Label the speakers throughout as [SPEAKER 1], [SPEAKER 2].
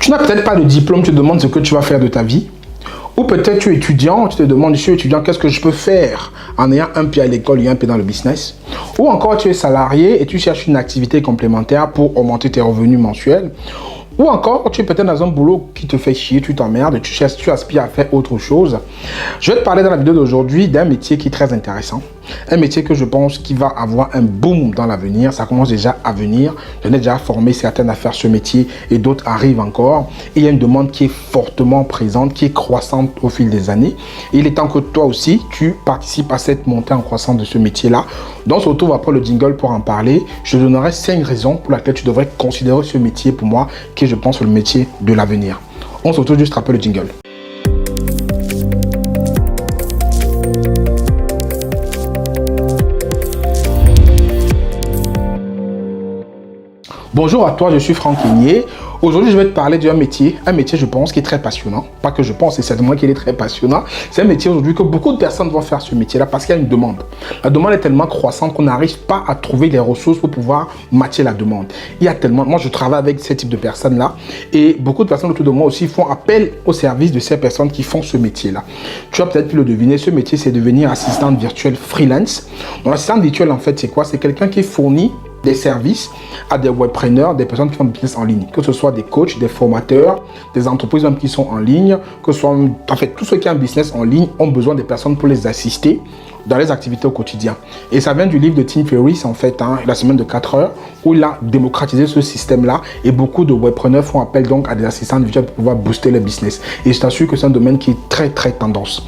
[SPEAKER 1] Tu n'as peut-être pas de diplôme, tu te demandes ce que tu vas faire de ta vie. Ou peut-être tu es étudiant, tu te demandes, je suis étudiant, qu'est-ce que je peux faire en ayant un pied à l'école et un pied dans le business. Ou encore tu es salarié et tu cherches une activité complémentaire pour augmenter tes revenus mensuels. Ou encore, tu es peut-être dans un boulot qui te fait chier, tu t'emmerdes, tu aspires à faire autre chose. Je vais te parler dans la vidéo d'aujourd'hui d'un métier qui est très intéressant. Un métier que je pense qui va avoir un boom dans l'avenir. Ça commence déjà à venir. J'en ai déjà formé certaines à faire ce métier et d'autres arrivent encore. Et il y a une demande qui est fortement présente, qui est croissante au fil des années. Et il est temps que toi aussi, tu participes à cette montée en croissance de ce métier-là. Donc, on se retrouve après le jingle pour en parler. Je te donnerai 5 raisons pour lesquelles tu devrais considérer ce métier pour moi, qui est, je pense, le métier de l'avenir. On se retrouve juste après le jingle. Bonjour à toi, je suis Franck Igné. Aujourd'hui, je vais te parler d'un métier, je pense, qui est très passionnant. Pas que je pense, c'est certainement qu'il est très passionnant. C'est un métier aujourd'hui que beaucoup de personnes vont faire ce métier-là parce qu'il y a une demande. La demande est tellement croissante qu'on n'arrive pas à trouver les ressources pour pouvoir matcher la demande. Il y a tellement... Moi, je travaille avec ce type de personnes-là et beaucoup de personnes autour de moi aussi font appel au service de ces personnes qui font ce métier-là. Tu as peut-être pu le deviner, ce métier, c'est devenir assistante virtuelle freelance. Donc, l'assistante virtuelle, en fait, c'est quoi? C'est quelqu'un qui fournit des services à des webpreneurs, des personnes qui font du business en ligne, que ce soit des coachs, des formateurs, des entreprises même qui sont en ligne, que ce soit, en fait, tous ceux qui ont un business en ligne ont besoin des personnes pour les assister dans les activités au quotidien. Et ça vient du livre de Tim Ferriss, en fait, la semaine de 4 heures, où il a démocratisé ce système-là et beaucoup de webpreneurs font appel donc à des assistants virtuels pour pouvoir booster le business. Et je t'assure que c'est un domaine qui est très, très tendance.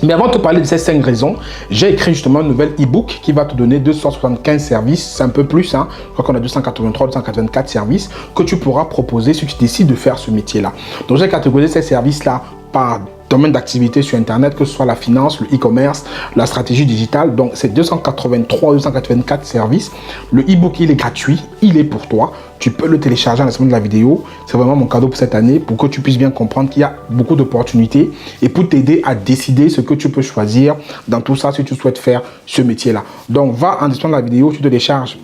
[SPEAKER 1] Mais avant de te parler de ces 5 raisons, j'ai écrit justement un nouvel e-book qui va te donner 275 services, c'est un peu plus, hein. Je crois qu'on a 283, 284 services que tu pourras proposer si tu décides de faire ce métier-là. Donc j'ai catégorisé ces services-là par domaine d'activité sur Internet, que ce soit la finance, le e-commerce, la stratégie digitale. Donc, c'est 283, 284 services. Le e-book, il est gratuit, il est pour toi. Tu peux le télécharger en la semaine de la vidéo. C'est vraiment mon cadeau pour cette année, pour que tu puisses bien comprendre qu'il y a beaucoup d'opportunités et pour t'aider à décider ce que tu peux choisir dans tout ça si tu souhaites faire ce métier-là. Donc, va en description de la vidéo, tu télécharges.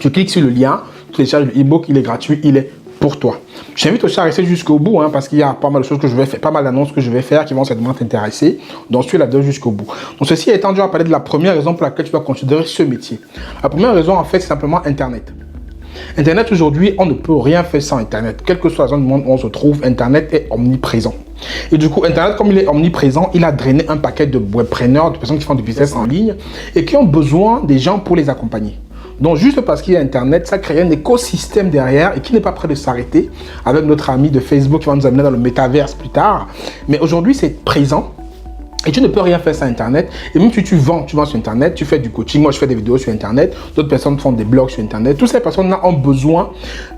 [SPEAKER 1] Tu cliques sur le lien, tu télécharges le e-book, il est gratuit, il est pour toi. Je t'invite aussi à rester jusqu'au bout, hein, parce qu'il y a pas mal de choses que je vais faire, pas mal d'annonces que je vais faire qui vont certainement t'intéresser. Donc, suis la vidéo jusqu'au bout. Donc, ceci étant, je vais parler de la première raison pour laquelle tu dois considérer ce métier. La première raison, en fait, c'est simplement Internet. Internet, aujourd'hui, on ne peut rien faire sans Internet. Quelle que soit la zone du monde où on se trouve, Internet est omniprésent. Et du coup, Internet, comme il est omniprésent, il a drainé un paquet de webpreneurs, de personnes qui font du business en ligne et qui ont besoin des gens pour les accompagner. Donc, juste parce qu'il y a Internet, ça crée un écosystème derrière et qui n'est pas prêt de s'arrêter avec notre ami de Facebook qui va nous amener dans le métaverse plus tard. Mais aujourd'hui, c'est présent. Et tu ne peux rien faire sans Internet. Et même si tu vends sur Internet, tu fais du coaching. Moi, je fais des vidéos sur Internet. D'autres personnes font des blogs sur Internet. Toutes ces personnes-là ont besoin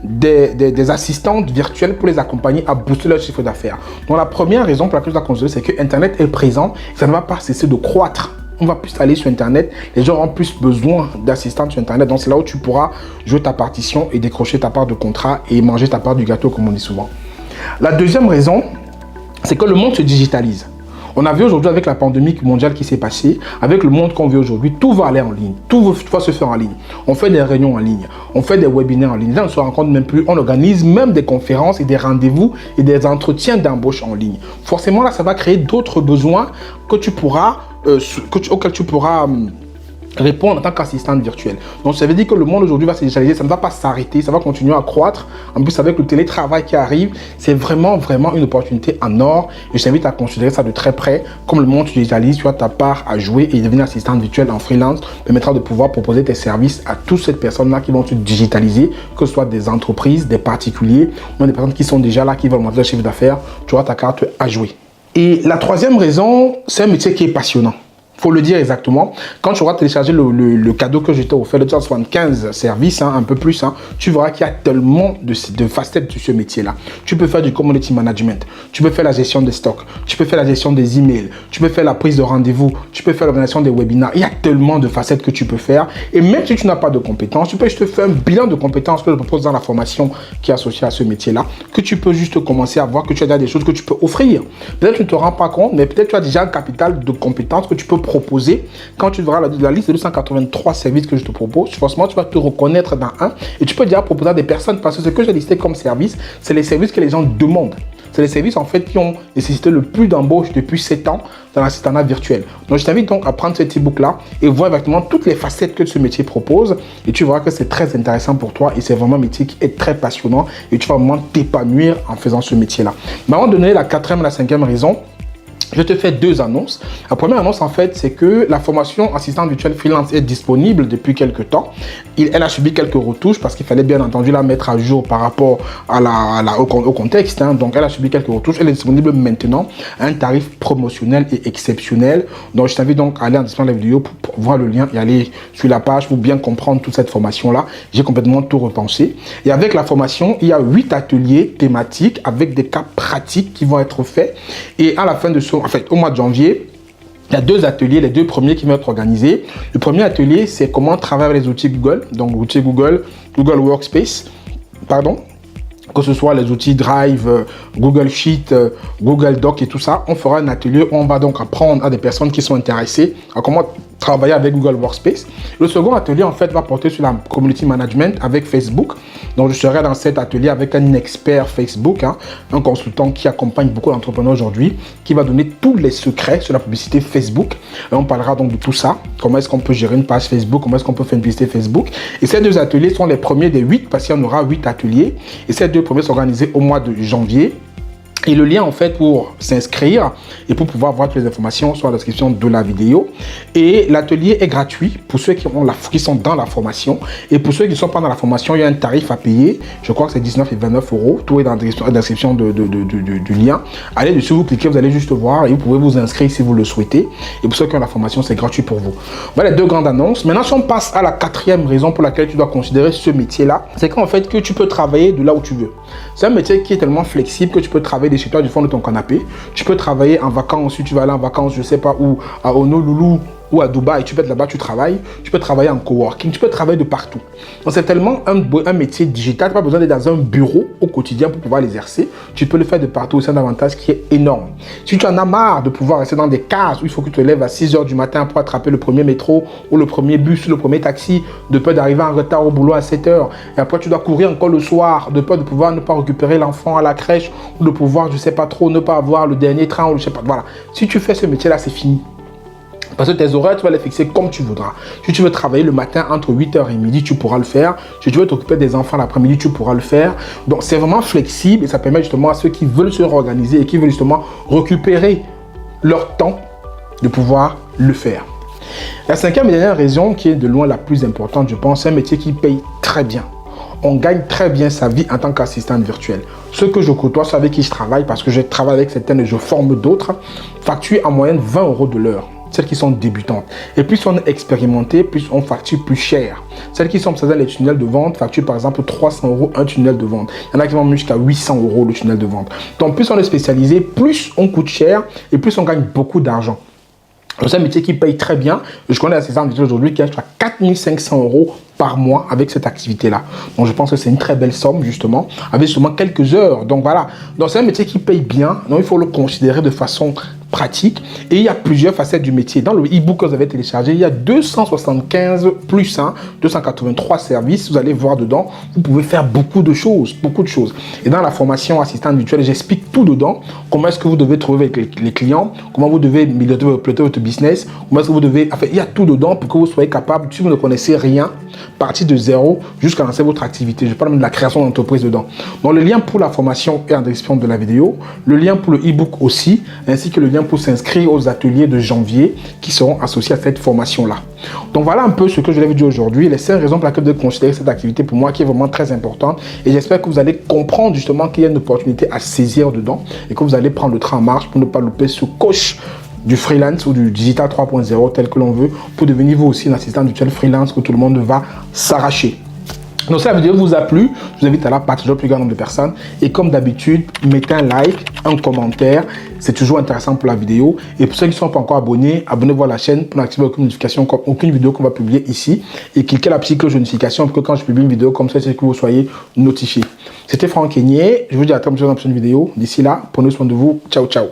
[SPEAKER 1] des assistantes virtuelles pour les accompagner à booster leur chiffre d'affaires. Donc, la première raison pour laquelle je dois considérer, c'est que Internet est présent. Ça ne va pas cesser de croître. On va plus aller sur Internet. Les gens auront plus besoin d'assistants sur Internet. Donc, c'est là où tu pourras jouer ta partition et décrocher ta part de contrat et manger ta part du gâteau, comme on dit souvent. La deuxième raison, c'est que le monde se digitalise. On a vu aujourd'hui avec la pandémie mondiale qui s'est passée, avec le monde qu'on vit aujourd'hui, tout va aller en ligne, tout va se faire en ligne. On fait des réunions en ligne, on fait des webinaires en ligne. Là, on ne se rencontre même plus, on organise même des conférences et des rendez-vous et des entretiens d'embauche en ligne. Forcément, là, ça va créer d'autres besoins que tu pourras, auxquels tu pourras répondre en tant qu'assistante virtuelle. Donc, ça veut dire que le monde aujourd'hui va se digitaliser, ça ne va pas s'arrêter, ça va continuer à croître. En plus, avec le télétravail qui arrive, c'est vraiment une opportunité en or. Et je t'invite à considérer ça de très près. Comme le monde se digitalise, tu as ta part à jouer et devenir assistante virtuelle en freelance permettra de pouvoir proposer tes services à toutes ces personnes-là qui vont se digitaliser, que ce soit des entreprises, des particuliers, ou des personnes qui sont déjà là, qui veulent monter leur chiffre d'affaires. Tu auras ta carte à jouer. Et la troisième raison, c'est un métier qui est passionnant. Faut le dire exactement. Quand tu auras téléchargé le cadeau que je t'ai offert de 275 services, un peu plus, tu verras qu'il y a tellement de facettes de ce métier-là. Tu peux faire du community management, tu peux faire la gestion des stocks, tu peux faire la gestion des emails, tu peux faire la prise de rendez-vous, tu peux faire l'organisation des webinaires. Il y a tellement de facettes que tu peux faire. Et même si tu n'as pas de compétences, tu peux juste faire un bilan de compétences que je propose dans la formation qui est associée à ce métier-là, que tu peux juste commencer à voir que tu as déjà des choses que tu peux offrir. Peut-être que tu ne te rends pas compte, mais peut-être que tu as déjà un capital de compétences que tu peux proposer, quand tu verras la liste de 283 services que je te propose, forcément, tu vas te reconnaître dans un et tu peux déjà proposer à des personnes parce que ce que j'ai listé comme service, c'est les services que les gens demandent. C'est les services en fait qui ont nécessité le plus d'embauches depuis 7 ans dans l'assistanat virtuel. Donc je t'invite donc à prendre cet e-book là et voir exactement toutes les facettes que ce métier propose et tu verras que c'est très intéressant pour toi et c'est vraiment un métier qui est très passionnant et tu vas vraiment t'épanouir en faisant ce métier là. Mais avant de donner la 4e et la 5e raison, je te fais 2 annonces. La première annonce, en fait, c'est que la formation assistant virtuel freelance est disponible depuis quelques temps. Elle a subi quelques retouches parce qu'il fallait bien entendu la mettre à jour par rapport au contexte. Hein. Donc, elle a subi quelques retouches. Elle est disponible maintenant à un tarif promotionnel et exceptionnel. Donc, je t'invite donc à aller en description de la vidéo pour voir le lien et aller sur la page pour bien comprendre toute cette formation-là. J'ai complètement tout repensé. Et avec la formation, il y a 8 ateliers thématiques avec des cas pratiques qui vont être faits. Et à la fin de ce au mois de janvier, il y a 2 ateliers, les 2 premiers qui vont être organisés. Le premier atelier, c'est comment travailler avec les outils Google, donc l'outil Google Workspace, que ce soit les outils Drive, Google Sheet, Google Doc et tout ça. On fera un atelier où on va donc apprendre à des personnes qui sont intéressées à comment travailler avec Google Workspace. Le second atelier, en fait, va porter sur la community management avec Facebook. Donc, je serai dans cet atelier avec un expert Facebook, un consultant qui accompagne beaucoup d'entrepreneurs aujourd'hui, qui va donner tous les secrets sur la publicité Facebook. Et on parlera donc de tout ça. Comment est-ce qu'on peut gérer une page Facebook? Comment est-ce qu'on peut faire une publicité Facebook? Et ces 2 ateliers sont les premiers des 8 parce qu'il y en aura 8 ateliers. Et ces 2 premiers sont organisés au mois de janvier. Et le lien en fait pour s'inscrire et pour pouvoir voir toutes les informations sur la description de la vidéo. Et l'atelier est gratuit pour ceux qui sont dans la formation. Et pour ceux qui ne sont pas dans la formation, il y a un tarif à payer. Je crois que c'est 19 et 29 euros. Tout est dans la description du lien. Allez dessus, vous cliquez, vous allez juste voir et vous pouvez vous inscrire si vous le souhaitez. Et pour ceux qui ont la formation, c'est gratuit pour vous. Voilà les 2 grandes annonces. Maintenant, si on passe à la 4e raison pour laquelle tu dois considérer ce métier-là, c'est qu'en fait que tu peux travailler de là où tu veux. C'est un métier qui est tellement flexible que tu peux travailler chez toi du fond de ton canapé. Tu peux travailler en vacances, si tu vas aller en vacances, je sais pas où, à Honolulu ou à Dubaï, tu peux être là-bas, tu travailles. Tu peux travailler en coworking, tu peux travailler de partout. Donc c'est tellement un métier digital, tu n'as pas besoin d'être dans un bureau au quotidien pour pouvoir l'exercer. Tu peux le faire de partout, c'est un avantage qui est énorme. Si tu en as marre de pouvoir rester dans des cases où il faut que tu te lèves à 6 h du matin pour attraper le premier métro ou le premier bus ou le premier taxi, de peur d'arriver en retard au boulot à 7 h, et après tu dois courir encore le soir, de peur de pouvoir ne pas récupérer l'enfant à la crèche ou de pouvoir, je sais pas trop, ne pas avoir le dernier train ou je sais pas, voilà. Si tu fais ce métier-là, c'est fini. Parce que tes horaires, tu vas les fixer comme tu voudras. Si tu veux travailler le matin entre 8 h et midi, tu pourras le faire. Si tu veux t'occuper des enfants l'après-midi, tu pourras le faire. Donc, c'est vraiment flexible et ça permet justement à ceux qui veulent se réorganiser et qui veulent justement récupérer leur temps de pouvoir le faire. La 5e et dernière raison, qui est de loin la plus importante, je pense, c'est un métier qui paye très bien. On gagne très bien sa vie en tant qu'assistante virtuelle. Ceux que je côtoie, ceux avec qui je travaille, parce que je travaille avec certaines et je forme d'autres, facturent en moyenne 20 € de l'heure. Celles qui sont débutantes. Et plus on est expérimenté, plus on facture plus cher. Celles qui sont dans les tunnels de vente facturent par exemple 300 € un tunnel de vente. Il y en a qui vont jusqu'à 800 € le tunnel de vente. Donc plus on est spécialisé, plus on coûte cher et plus on gagne beaucoup d'argent. C'est un métier qui paye très bien. Je connais assistant virtuel aujourd'hui qui achète à 4 500 € par mois avec cette activité-là. Donc, je pense que c'est une très belle somme, justement, avec seulement quelques heures. Donc, voilà. Donc, c'est un métier qui paye bien. Donc, il faut le considérer de façon pratique. Et il y a plusieurs facettes du métier. Dans le e-book que vous avez téléchargé, il y a 275 plus 283 services. Vous allez voir dedans. Vous pouvez faire beaucoup de choses. Et dans la formation assistante virtuelle, j'explique tout dedans. Comment est-ce que vous devez trouver avec les clients. Comment vous devez piloter votre business. Comment est-ce que vous devez... Enfin, il y a tout dedans pour que vous soyez capable, si vous ne connaissez rien, partir de zéro jusqu'à lancer votre activité. Je parle même de la création d'entreprise dedans. Donc, le lien pour la formation est en description de la vidéo. Le lien pour le e-book aussi, ainsi que le lien pour s'inscrire aux ateliers de janvier qui seront associés à cette formation-là. Donc, voilà un peu ce que je vais vous dire aujourd'hui. Les 5 raisons pour lesquelles vous devez considérer cette activité pour moi qui est vraiment très importante. Et j'espère que vous allez comprendre justement qu'il y a une opportunité à saisir dedans et que vous allez prendre le train en marche pour ne pas louper ce coche du freelance ou du digital 3.0 tel que l'on veut pour devenir vous aussi un assistant virtuel freelance que tout le monde va s'arracher. Donc si la vidéo vous a plu, je vous invite à la partager au plus grand nombre de personnes. Et comme d'habitude, mettez un like, un commentaire. C'est toujours intéressant pour la vidéo. Et pour ceux qui ne sont pas encore abonnés, abonnez-vous à la chaîne pour n'activer aucune notification, aucune vidéo qu'on va publier ici. Et cliquez la petite cloche de notification pour que quand je publie une vidéo comme ça, c'est que vous soyez notifié. C'était Franck Kenyé. Je vous dis à très bientôt dans la prochaine vidéo. D'ici là, prenez soin de vous. Ciao, ciao.